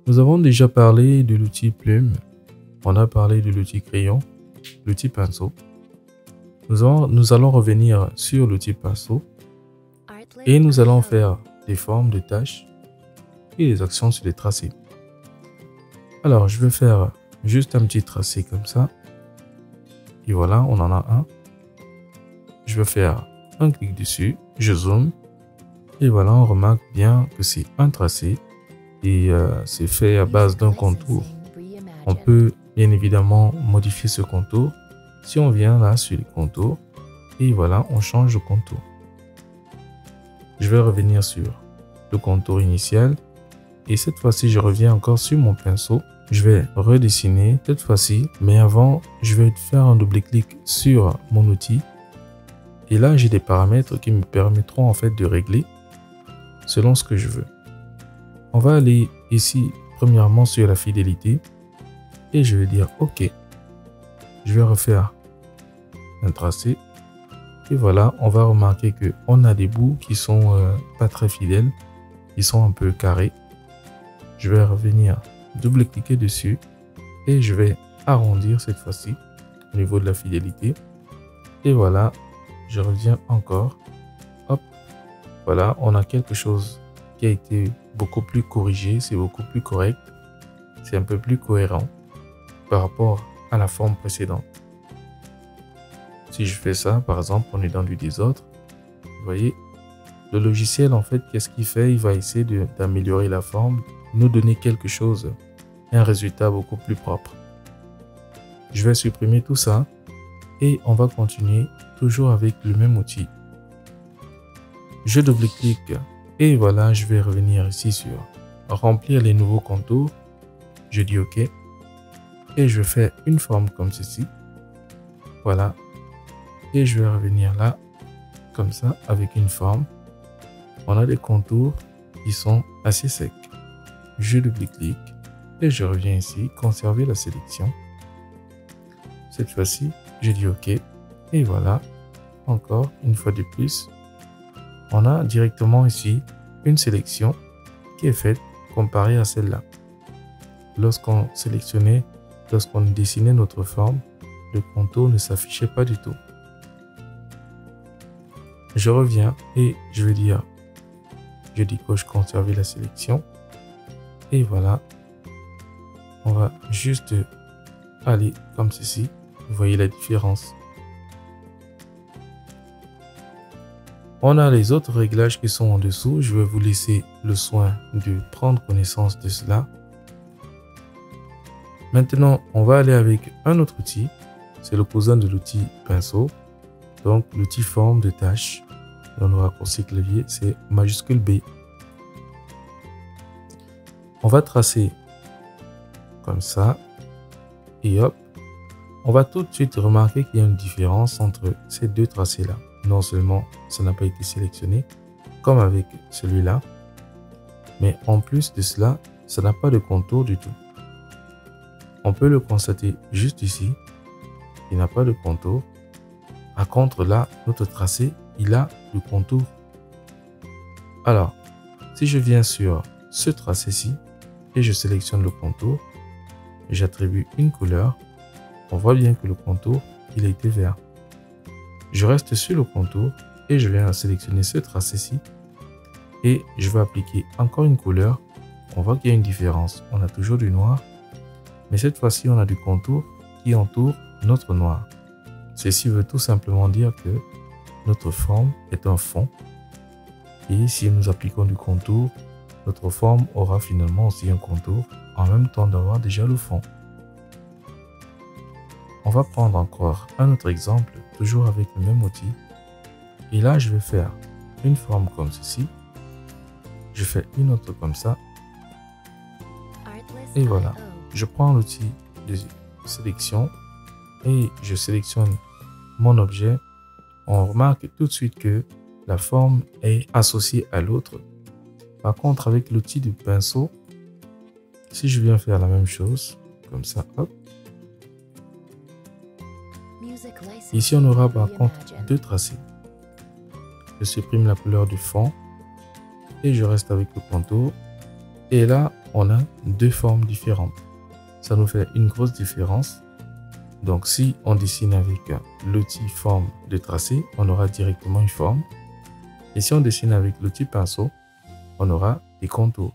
Nous avons déjà parlé de l'outil plume, on a parlé de l'outil crayon, l'outil pinceau. Nous allons revenir sur l'outil pinceau et nous allons faire des formes de tâches et des actions sur les tracés. Alors, je vais faire juste un petit tracé comme ça. Et voilà, on en a un. Je vais faire un clic dessus, je zoome. Et voilà, on remarque bien que c'est un tracé et c'est fait à base d'un contour. On peut bien évidemment modifier ce contour. Si on vient là sur les contours, et voilà, on change de contour. Je vais revenir sur le contour initial. Et cette fois-ci, je reviens encore sur mon pinceau. Je vais redessiner cette fois-ci. Mais avant, je vais faire un double-clic sur mon outil. Et là, j'ai des paramètres qui me permettront en fait de régler selon ce que je veux. On va aller ici, premièrement, sur la fidélité. Et je vais dire OK. Je vais refaire un tracé. Et voilà, on va remarquer qu'on a des bouts qui sont pas très fidèles. Ils sont un peu carrés. Je vais revenir double-cliquer dessus. Et je vais arrondir cette fois-ci au niveau de la fidélité. Et voilà, je reviens encore. Hop, voilà, on a quelque chose qui a été beaucoup plus corrigé. C'est beaucoup plus correct. C'est un peu plus cohérent par rapport à la forme précédente. Si je fais ça, par exemple, on est dans du désordre. Vous voyez, le logiciel, en fait, qu'est-ce qu'il fait? Il va essayer d'améliorer la forme, nous donner quelque chose, un résultat beaucoup plus propre. Je vais supprimer tout ça et on va continuer toujours avec le même outil. Je double-clique et voilà, je vais revenir ici sur remplir les nouveaux contours. Je dis OK et je fais une forme comme ceci. Voilà. Et je vais revenir là, comme ça, avec une forme. On a des contours qui sont assez secs. Je double-clique et je reviens ici, conserver la sélection. Cette fois-ci, je dis OK. Et voilà, encore une fois de plus, on a directement ici une sélection qui est faite comparée à celle-là. Lorsqu'on sélectionnait, lorsqu'on dessinait notre forme, le contour ne s'affichait pas du tout. Je reviens et je vais dire, je dis coche conserver la sélection. Et voilà, on va juste aller comme ceci. Vous voyez la différence. On a les autres réglages qui sont en dessous. Je vais vous laisser le soin de prendre connaissance de cela. Maintenant, on va aller avec un autre outil. C'est l'opposant de l'outil pinceau. Donc, l'outil forme de tâche. Dans le raccourci clavier, c'est majuscule B. On va tracer comme ça. Et hop. On va tout de suite remarquer qu'il y a une différence entre ces deux tracés-là. Non seulement ça n'a pas été sélectionné, comme avec celui-là, mais en plus de cela, ça n'a pas de contour du tout. On peut le constater juste ici. Il n'a pas de contour. Par contre, là, notre tracé, il a le contour. Alors, si je viens sur ce tracé-ci et je sélectionne le contour, j'attribue une couleur, on voit bien que le contour, il a été vert. Je reste sur le contour et je viens sélectionner ce tracé-ci et je vais appliquer encore une couleur. On voit qu'il y a une différence. On a toujours du noir, mais cette fois-ci, on a du contour qui entoure notre noir. Ceci veut tout simplement dire que notre forme est un fond et si nous appliquons du contour, notre forme aura finalement aussi un contour en même temps d'avoir déjà le fond. On va prendre encore un autre exemple, toujours avec le même outil. Et là, je vais faire une forme comme ceci. Je fais une autre comme ça. Et voilà. Je prends l'outil de sélection et je sélectionne mon objet. On remarque tout de suite que la forme est associée à l'autre. Par contre, avec l'outil du pinceau, si je viens faire la même chose, comme ça, hop. Ici, on aura par contre deux tracés. Je supprime la couleur du fond et je reste avec le contour. Et là, on a deux formes différentes. Ça nous fait une grosse différence. Donc, si on dessine avec l'outil forme de tracé, on aura directement une forme. Et si on dessine avec l'outil pinceau, on aura des contours.